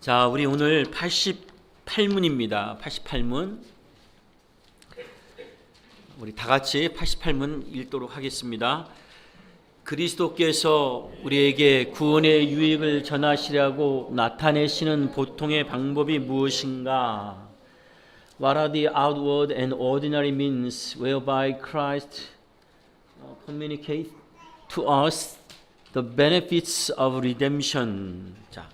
자, 우리 오늘 88문입니다. 88문. 우리 다 같이 88문 읽도록 하겠습니다. 그리스도께서 우리에게 구원의 유익을 전하시려고 나타내시는 보통의 방법이 무엇인가? What are the outward and ordinary means whereby Christ communicates to us the benefits of redemption? 자,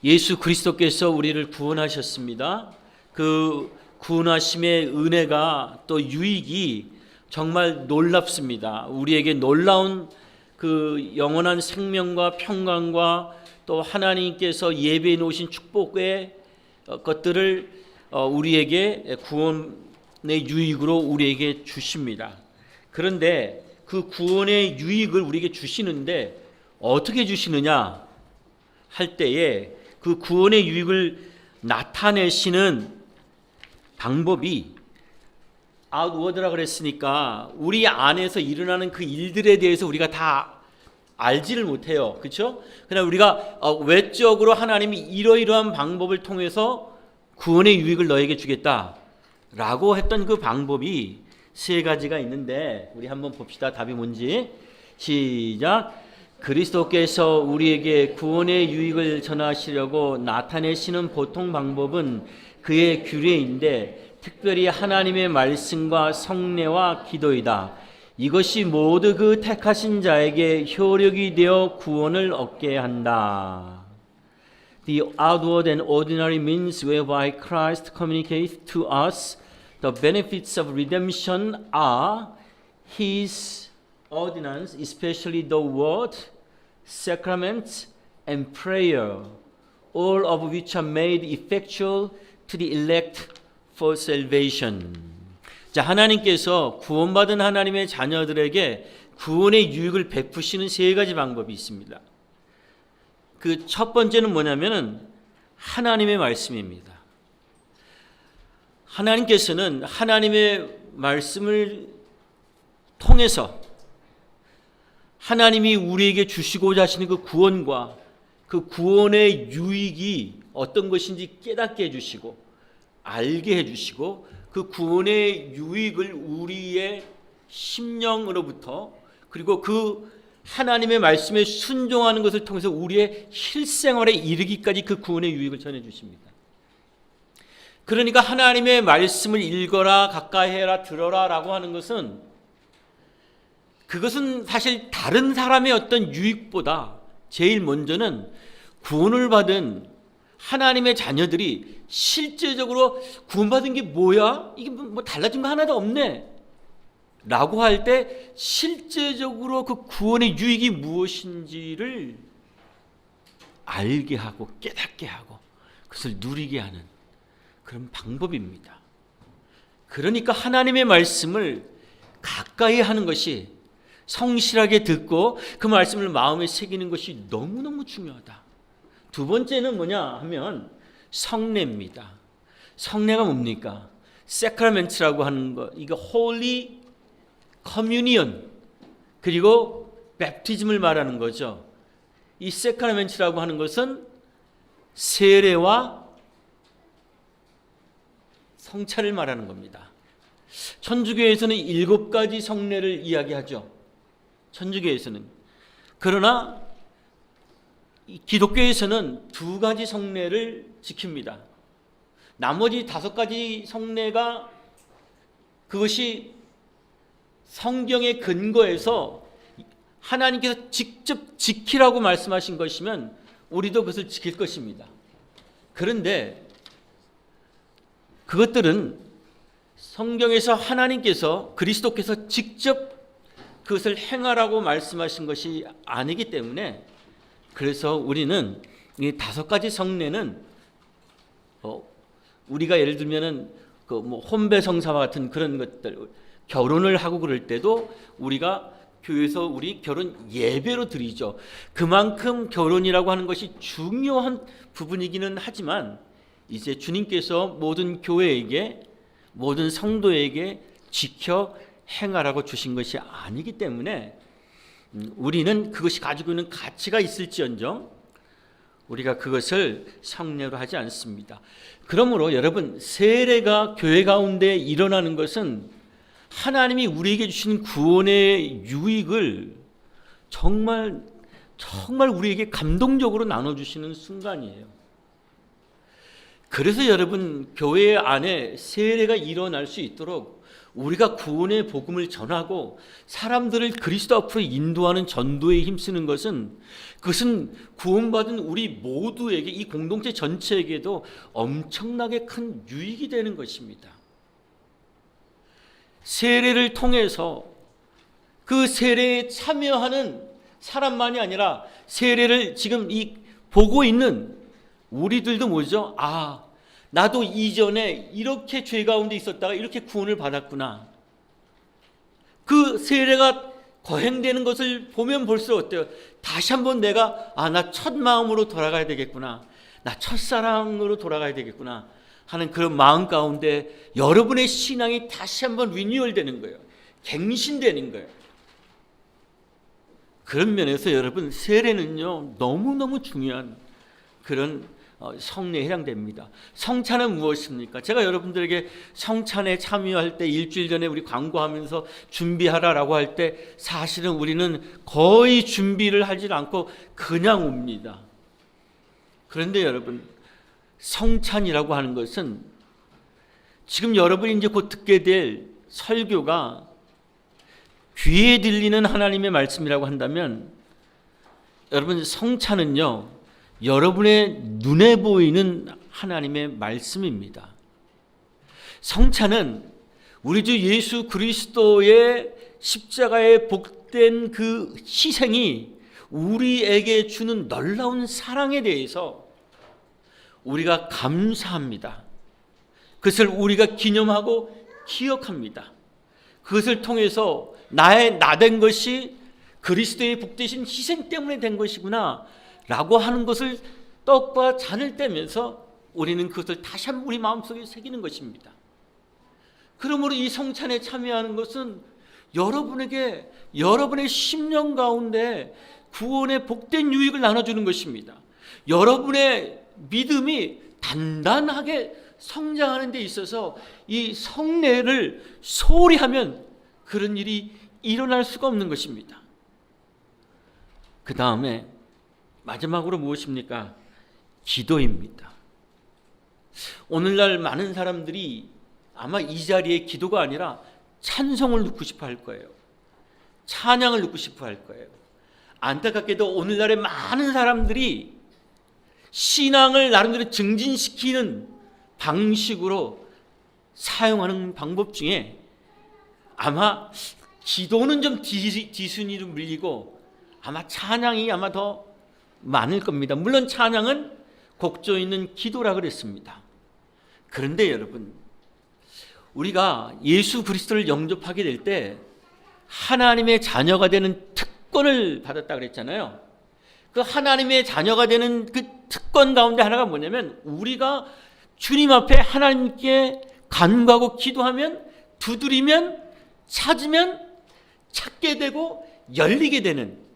예수 그리스도께서 우리를 구원하셨습니다. 그 구원하심의 은혜가 또 유익이 정말 놀랍습니다. 우리에게 놀라운 그 영원한 생명과 평강과 또 하나님께서 예배해 놓으신 축복의 것들을 우리에게 구원의 유익으로 우리에게 주십니다. 그런데 그 구원의 유익을 우리에게 주시는데 어떻게 주시느냐 할 때에 그 구원의 유익을 나타내시는 방법이 아웃워드라 그랬으니까 우리 안에서 일어나는 그 일들에 대해서 우리가 다 알지를 못해요. 그렇죠? 그냥 우리가 외적으로 하나님이 이러이러한 방법을 통해서 구원의 유익을 너에게 주겠다라고 했던 그 방법이 세 가지가 있는데 우리 한번 봅시다. 답이 뭔지. 시작. 그리스도께서 우리에게 구원의 유익을 전하시려고 나타내시는 보통 방법은 그의 규례인데 특별히 하나님의 말씀과 성례와 기도이다. 이것이 모두 그 택하신 자에게 효력이 되어 구원을 얻게 한다. The outward and ordinary means whereby Christ communicates to us the benefits of redemption are His ordinance, especially the word, sacraments, and prayer, all of which are made effectual to the elect for salvation. 자, 하나님께서 구원받은 하나님의 자녀들에게 구원의 유익을 베푸시는 세 가지 방법이 있습니다. 그 첫 번째는 뭐냐면은 하나님의 말씀입니다. 하나님께서는 하나님의 말씀을 통해서 하나님이 우리에게 주시고자 하시는 그 구원과 그 구원의 유익이 어떤 것인지 깨닫게 해주시고 알게 해주시고 그 구원의 유익을 우리의 심령으로부터 그리고 그 하나님의 말씀에 순종하는 것을 통해서 우리의 실생활에 이르기까지 그 구원의 유익을 전해주십니다. 그러니까 하나님의 말씀을 읽어라, 가까이 해라, 들어라 라고 하는 것은 그것은 사실 다른 사람의 어떤 유익보다 제일 먼저는 구원을 받은 하나님의 자녀들이 실제적으로 구원받은 게 뭐야? 이게 뭐 달라진 거 하나도 없네 라고 할 때 실제적으로 그 구원의 유익이 무엇인지를 알게 하고 깨닫게 하고 그것을 누리게 하는 그런 방법입니다. 그러니까 하나님의 말씀을 가까이 하는 것이 성실하게 듣고 그 말씀을 마음에 새기는 것이 너무너무 중요하다. 두 번째는 뭐냐 하면 성례입니다. 성례가 뭡니까? 세크라멘트라고 하는 것, 이거 홀리 커뮤니언 그리고 베프티즘을 말하는 거죠. 이 세크라멘트라고 하는 것은 세례와 성찬을 말하는 겁니다. 천주교에서는 7가지 성례를 이야기하죠. 천주교에서는. 그러나 기독교에서는 2가지 성례를 지킵니다. 나머지 5가지 성례가 그것이 성경의 근거에서 하나님께서 직접 지키라고 말씀하신 것이면 우리도 그것을 지킬 것입니다. 그런데 그것들은 성경에서 하나님께서 그리스도께서 직접 그것을 행하라고 말씀하신 것이 아니기 때문에 그래서 우리는 이 5가지 성례는 우리가 예를 들면은 그 뭐 혼배성사와 같은 그런 것들 결혼을 하고 그럴 때도 우리가 교회에서 우리 결혼 예배로 드리죠. 그만큼 결혼이라고 하는 것이 중요한 부분이기는 하지만 이제 주님께서 모든 교회에게 모든 성도에게 지켜 행하라고 주신 것이 아니기 때문에 우리는 그것이 가지고 있는 가치가 있을지언정 우리가 그것을 성례로 하지 않습니다. 그러므로 여러분, 세례가 교회 가운데 일어나는 것은 하나님이 우리에게 주신 구원의 유익을 정말 우리에게 감동적으로 나눠주시는 순간이에요. 그래서 여러분, 교회 안에 세례가 일어날 수 있도록 우리가 구원의 복음을 전하고 사람들을 그리스도 앞으로 인도하는 전도에 힘쓰는 그것은 구원받은 우리 모두에게, 이 공동체 전체에게도 엄청나게 큰 유익이 되는 것입니다. 세례를 통해서 그 세례에 참여하는 사람만이 아니라 세례를 지금 보고 있는 우리들도 뭐죠? 아, 나도 이전에 이렇게 죄 가운데 있었다가 이렇게 구원을 받았구나. 그 세례가 거행되는 것을 보면 볼수록 어때요? 다시 한번 내가 나 첫 마음으로 돌아가야 되겠구나. 나 첫사랑으로 돌아가야 되겠구나 하는 그런 마음 가운데 여러분의 신앙이 다시 한번 리뉴얼되는 거예요. 갱신되는 거예요. 그런 면에서 여러분, 세례는요 너무너무 중요한 그런 성례에 해당됩니다. 성찬은 무엇입니까? 제가 여러분들에게 성찬에 참여할 때 일주일 전에 우리 광고하면서 준비하라라고 할 때 사실은 우리는 거의 준비를 하지 않고 그냥 옵니다. 그런데 여러분, 성찬이라고 하는 것은 지금 여러분이 이제 곧 듣게 될 설교가 귀에 들리는 하나님의 말씀이라고 한다면, 여러분, 성찬은요 여러분의 눈에 보이는 하나님의 말씀입니다. 성찬은 우리 주 예수 그리스도의 십자가에 복된 그 희생이 우리에게 주는 놀라운 사랑에 대해서 우리가 감사합니다. 그것을 우리가 기념하고 기억합니다. 그것을 통해서 나된 것이 그리스도의 복되신 희생 때문에 된 것이구나 라고 하는 것을 떡과 잔을 떼면서 우리는 그것을 다시 한번 우리 마음속에 새기는 것입니다. 그러므로 이 성찬에 참여하는 것은 여러분에게 여러분의 심령 가운데 구원의 복된 유익을 나눠주는 것입니다. 여러분의 믿음이 단단하게 성장하는 데 있어서 이 성례를 소홀히 하면 그런 일이 일어날 수가 없는 것입니다. 그 다음에 마지막으로 무엇입니까? 기도입니다. 오늘날 많은 사람들이 아마 이 자리에 기도가 아니라 찬송을 넣고 싶어 할 거예요. 찬양을 넣고 싶어 할 거예요. 안타깝게도 오늘날의 많은 사람들이 신앙을 나름대로 증진시키는 방식으로 사용하는 방법 중에 아마 기도는 좀 뒤순위로 밀리고 아마 찬양이 아마 더 많을 겁니다. 물론 찬양은 곡조 있는 기도라 그랬습니다. 그런데 여러분, 우리가 예수 그리스도를 영접하게 될 때 하나님의 자녀가 되는 특권을 받았다 그랬잖아요. 그 하나님의 자녀가 되는 그 특권 가운데 하나가 뭐냐면, 우리가 주님 앞에 하나님께 간구하고 기도하면, 두드리면, 찾으면 찾게 되고 열리게 되는,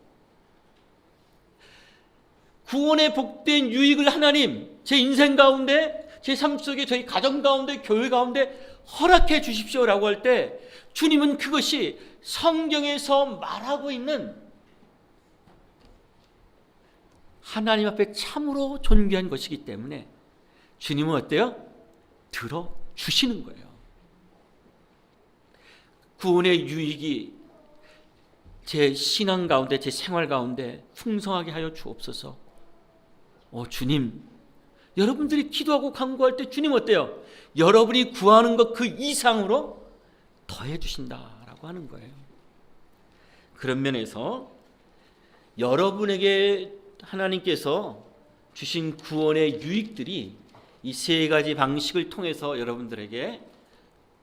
구원의 복된 유익을 하나님 제 인생 가운데, 제 삶 속에, 저희 가정 가운데, 교회 가운데 허락해 주십시오라고 할 때 주님은 그것이 성경에서 말하고 있는 하나님 앞에 참으로 존귀한 것이기 때문에 주님은 어때요? 들어주시는 거예요. 구원의 유익이 제 신앙 가운데, 제 생활 가운데 풍성하게 하여 주옵소서. 주님, 여러분들이 기도하고 간구할 때 주님 어때요? 여러분이 구하는 것 그 이상으로 더해 주신다라고 하는 거예요. 그런 면에서 여러분에게 하나님께서 주신 구원의 유익들이 이 세 가지 방식을 통해서 여러분들에게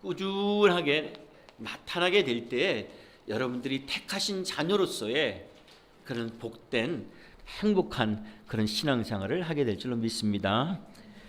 꾸준하게 나타나게 될 때 여러분들이 택하신 자녀로서의 그런 복된 행복한 그런 신앙생활을 하게 될 줄로 믿습니다.